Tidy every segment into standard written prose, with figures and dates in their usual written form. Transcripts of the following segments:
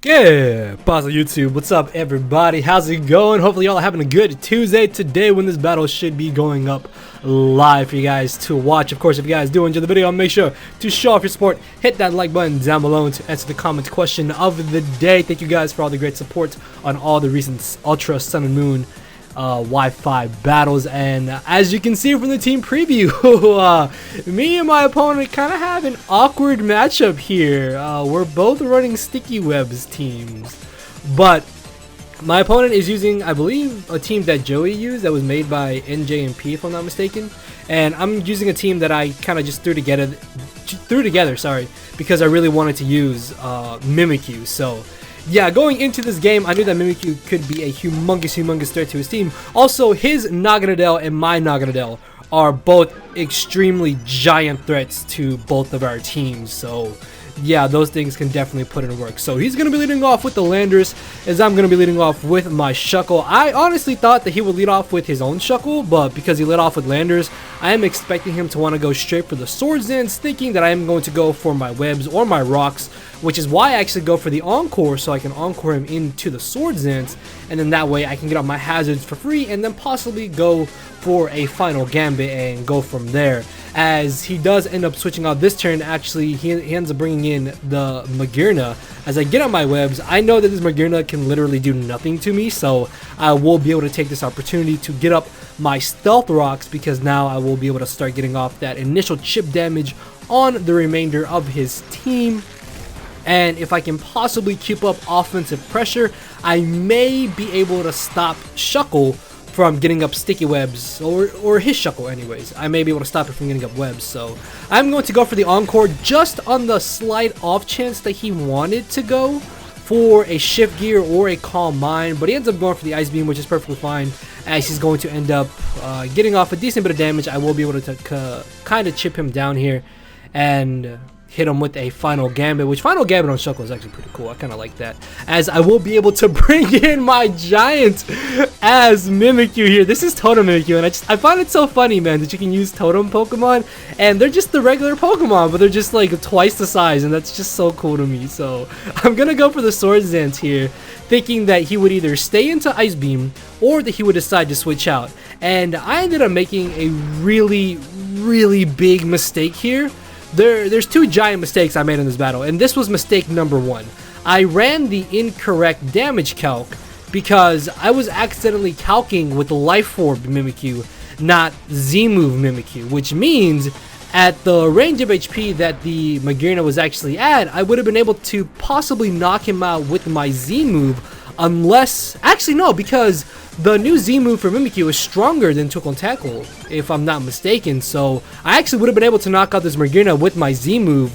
Yeah, pause on YouTube. What's up, everybody? How's it going? Hopefully y'all are having a good Tuesday today when this battle should be going up live for you guys to watch. Of course, if you guys do enjoy the video, make sure to show off your support. Hit that like button down below to answer the comment question of the day. Thank you guys for all the great support on all the recent Ultra Sun and Moon Wi-Fi battles, and as you can see from the team preview, me and my opponent kind of have an awkward matchup here. We're both running sticky webs teams, but my opponent is using, I believe, a team that Joey used that was made by NJ and P, if I'm not mistaken, and I'm using a team that I kind of just threw together, because I really wanted to use Mimikyu. So yeah, going into this game, I knew that Mimikyu could be a humongous threat to his team. Also, his Naganadel and my Naganadel are both extremely giant threats to both of our teams. So yeah, those things can definitely put in work. So he's going to be leading off with the Landers, as I'm going to be leading off with my Shuckle. I honestly thought that he would lead off with his own Shuckle, but because he led off with Landers, I am expecting him to want to go straight for the Swords Dance, thinking that I am going to go for my webs or my rocks, which is why I actually go for the Encore, so I can Encore him into the Swords Dance, and then that way I can get on my hazards for free, and then possibly go for a final Gambit and go from there. As he does end up switching out this turn, actually he ends up bringing in the Magirna. As I get on my webs, I know that this Magirna can literally do nothing to me, so I will be able to take this opportunity to get up my Stealth Rocks, because now I will be able to start getting off that initial chip damage on the remainder of his team. And if I can possibly keep up offensive pressure, I may be able to stop Shuckle from getting up sticky webs, or his Shuckle anyways. I may be able to stop it from getting up webs. So I'm going to go for the Encore just on the slight off chance that he wanted to go for a Shift Gear or a Calm Mind, but he ends up going for the Ice Beam, which is perfectly fine, as he's going to end up getting off a decent bit of damage. I will be able to kind of chip him down here and hit him with a Final Gambit, which Final Gambit on Shuckle is actually pretty cool. I kind of like that, as I will be able to bring in my Giant as Mimikyu here. This is Totem Mimikyu, and I find it so funny, man, that you can use Totem Pokemon, and they're just the regular Pokemon, but they're just like twice the size, and that's just so cool to me. So I'm gonna go for the Swords Dance here, thinking that he would either stay into Ice Beam, or that he would decide to switch out. And I ended up making a really big mistake here. There's two giant mistakes I made in this battle, and this was mistake number one. I ran the incorrect damage calc because I was accidentally calcing with Life Orb Mimikyu, not Z-Move Mimikyu, which means at the range of HP that the Magirna was actually at, I would have been able to possibly knock him out with my Z-Move, unless, actually no, because the new Z-Move for Mimikyu is stronger than Twinkle and Tackle, if I'm not mistaken, so I actually would have been able to knock out this Magirna with my Z-Move.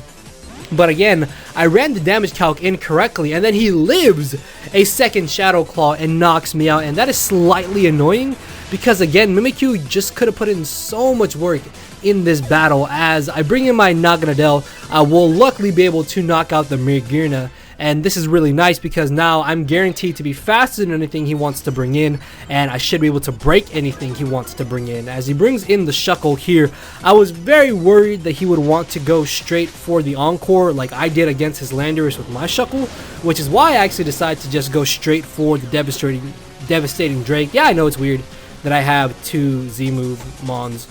But again, I ran the damage calc incorrectly, and then he lives a second Shadow Claw and knocks me out, and that is slightly annoying, because again, Mimikyu just could have put in so much work in this battle. As I bring in my Naganadel, I will luckily be able to knock out the Magirna. And this is really nice because now I'm guaranteed to be faster than anything he wants to bring in, and I should be able to break anything he wants to bring in. As he brings in the Shuckle here, I was very worried that he would want to go straight for the Encore like I did against his Landorus with my Shuckle, which is why I actually decided to just go straight for the Devastating Drake. Yeah, I know it's weird that I have two Z-Move Mons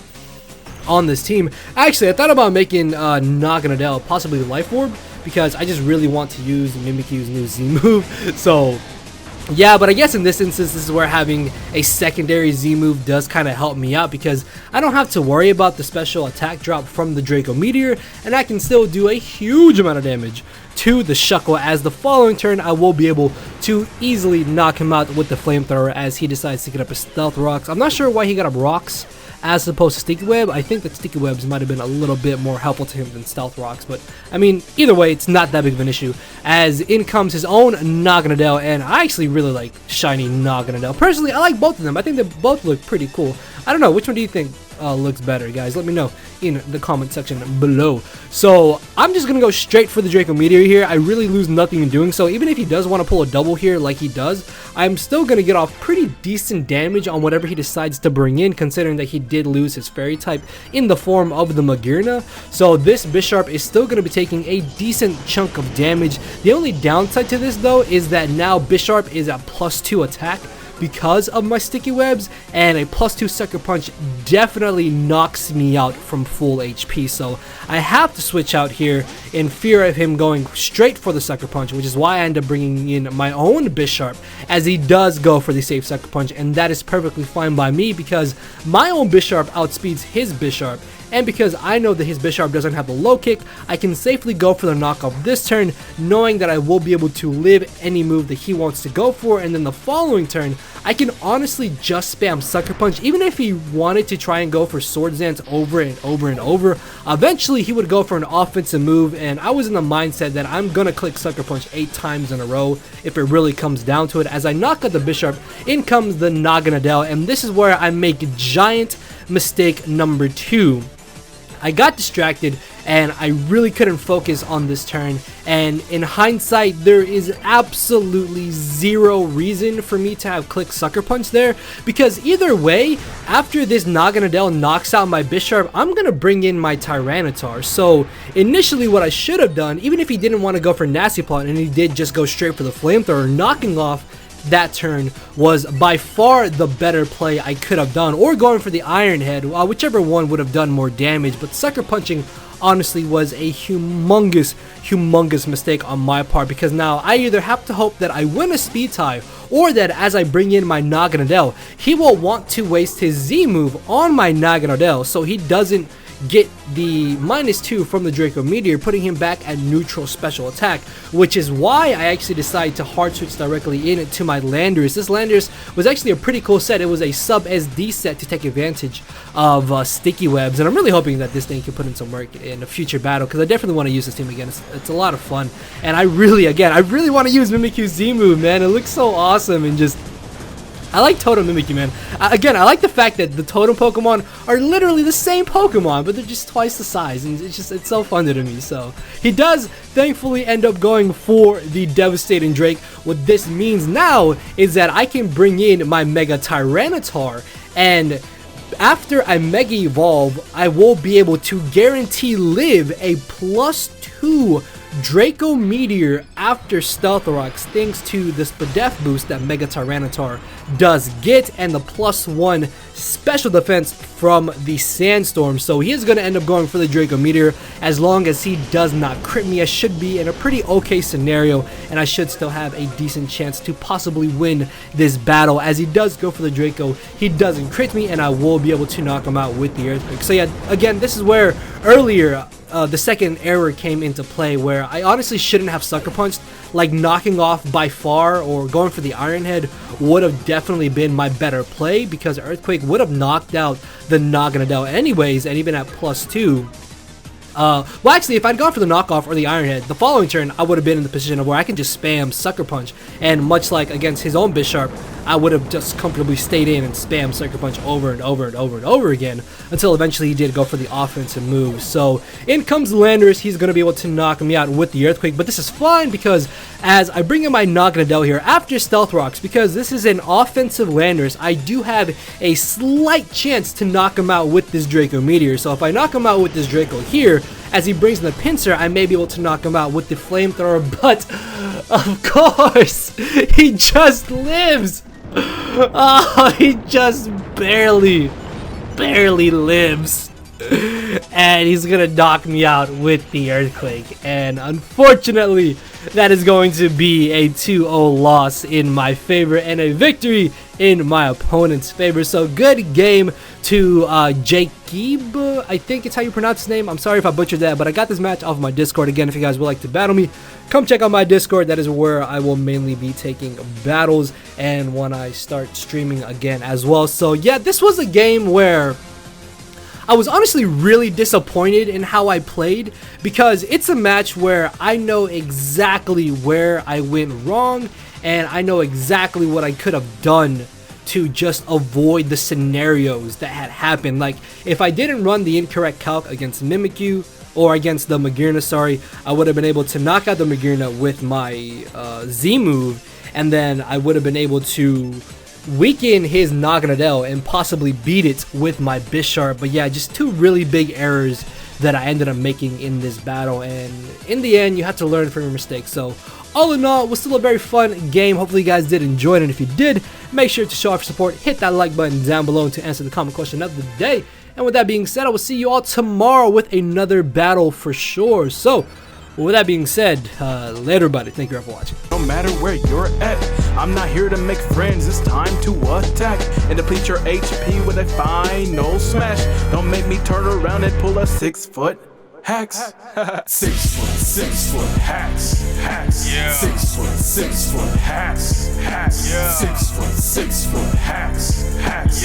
on this team. Actually, I thought about making Naganadel possibly Life Orb, because I just really want to use Mimikyu's new Z-Move. So yeah, but I guess in this instance, this is where having a secondary Z-Move does kind of help me out, because I don't have to worry about the special attack drop from the Draco Meteor, and I can still do a huge amount of damage to the Shuckle, as the following turn I will be able to easily knock him out with the Flamethrower as he decides to get up his Stealth Rocks. I'm not sure why he got up Rocks as opposed to Sticky Web. I think that Sticky Webs might have been a little bit more helpful to him than Stealth Rocks, but I mean, either way, it's not that big of an issue, as in comes his own Naganadel, and I actually really like shiny Naganadel. Personally, I like both of them. I think they both look pretty cool. I don't know, which one do you think looks better, guys? Let me know in the comment section below. So I'm just gonna go straight for the Draco Meteor here. I really lose nothing in doing so. Even if he does want to pull a double here like he does, I'm still gonna get off pretty decent damage on whatever he decides to bring in, considering that he did lose his fairy type in the form of the Magearna. So this Bisharp is still gonna be taking a decent chunk of damage. The only downside to this though is that now Bisharp is at +2 attack because of my sticky webs, and a +2 sucker punch definitely knocks me out from full HP. So I have to switch out here in fear of him going straight for the sucker punch, which is why I end up bringing in my own Bisharp, as he does go for the safe sucker punch, and that is perfectly fine by me because my own Bisharp outspeeds his Bisharp. And because I know that his Bisharp doesn't have the low kick, I can safely go for the knockoff this turn, knowing that I will be able to live any move that he wants to go for, and then the following turn, I can honestly just spam Sucker Punch. Even if he wanted to try and go for Swords Dance over and over and over, eventually he would go for an offensive move, and I was in the mindset that I'm gonna click Sucker Punch 8 times in a row if it really comes down to it. As I knock out the Bisharp, in comes the Naganadel, and this is where I make giant mistake number 2. I got distracted and I really couldn't focus on this turn, and in hindsight there is absolutely zero reason for me to have clicked Sucker Punch there, because either way, after this Naganadel knocks out my Bisharp, I'm gonna bring in my Tyranitar. So initially what I should have done, even if he didn't want to go for Nasty Plot and he did just go straight for the Flamethrower, knocking off that turn was by far the better play I could have done, or going for the Iron Head, whichever one would have done more damage. But Sucker Punching honestly was a humongous mistake on my part, because now I either have to hope that I win a speed tie, or that as I bring in my Naganadel, he will want to waste his Z move on my Naganadel so he doesn't get the -2 from the Draco Meteor, putting him back at neutral special attack, which is why I actually decided to hard switch directly into my Landorus. This Landorus was actually a pretty cool set. It was a sub SD set to take advantage of sticky webs, and I'm really hoping that this thing can put in some work in a future battle, because I definitely want to use this team again. It's a lot of fun, and I really want to use Mimikyu's Z move, man. It looks so awesome, and just I like Totem Mimikyu, man. Again, I like the fact that the Totem Pokemon are literally the same Pokemon, but they're just twice the size, and it's so fun to me. So he does thankfully end up going for the Devastating Drake. What this means now is that I can bring in my Mega Tyranitar, and after I Mega Evolve, I will be able to guarantee live a +2 Draco Meteor after Stealth Rocks, thanks to the Spadef boost that Mega Tyranitar does get, and the +1 special defense from the Sandstorm. So he is going to end up going for the Draco Meteor. As long as he does not crit me, I should be in a pretty okay scenario, and I should still have a decent chance to possibly win this battle. As he does go for the Draco, he doesn't crit me, and I will be able to knock him out with the Earthquake. So yeah, again, this is where earlier the second error came into play, where I honestly shouldn't have Sucker Punched. Like, knocking off by far or going for the Iron Head would have definitely been my better play, because Earthquake would have knocked out the Naganadel anyways, and even at +2. Well, actually, if I'd gone for the knockoff or the Iron Head, the following turn I would have been in the position of where I can just spam Sucker Punch, and much like against his own Bisharp, I would have just comfortably stayed in and spam Sucker Punch over and over and over and over again, until eventually he did go for the offensive move. So in comes Landorus. He's going to be able to knock me out with the Earthquake, but this is fine because as I bring in my Naganadel here after Stealth Rocks, because this is an offensive Landorus, I do have a slight chance to knock him out with this Draco Meteor. So if I knock him out with this Draco here, as he brings in the Pinsir, I may be able to knock him out with the Flamethrower, but of course, he just lives. Oh, he just barely lives. And he's gonna knock me out with the Earthquake, and unfortunately that is going to be a 2-0 loss in my favor and a victory in my opponent's favor. So good game to Jakeeb, I think it's how you pronounce his name. I'm sorry if I butchered that, but I got this match off of my Discord. Again, if you guys would like to battle me, come check out my Discord. That is where I will mainly be taking battles, and when I start streaming again as well. So yeah, this was a game where I was honestly really disappointed in how I played, because it's a match where I know exactly where I went wrong, and I know exactly what I could have done to just avoid the scenarios that had happened. Like, if I didn't run the incorrect calc against Mimikyu, or against the Magearna, sorry, I would have been able to knock out the Magearna with my Z move, and then I would have been able to weaken his Naganadel and possibly beat it with my Bisharp. But yeah, just two really big errors that I ended up making in this battle, and in the end, you have to learn from your mistakes. So all in all, it was still a very fun game. Hopefully you guys did enjoy it, and if you did, make sure to show off your support, hit that like button down below to answer the comment question of the day. And with that being said, I will see you all tomorrow with another battle for sure. So, with that being said, later everybody. Thank you all for watching. No matter where you're at, I'm not here to make friends, it's time to attack and deplete your HP with a final smash. Don't make me turn around and pull a 6-foot hacks. 6 foot hacks, yeah. 6 foot hacks, yeah. 6 foot hacks,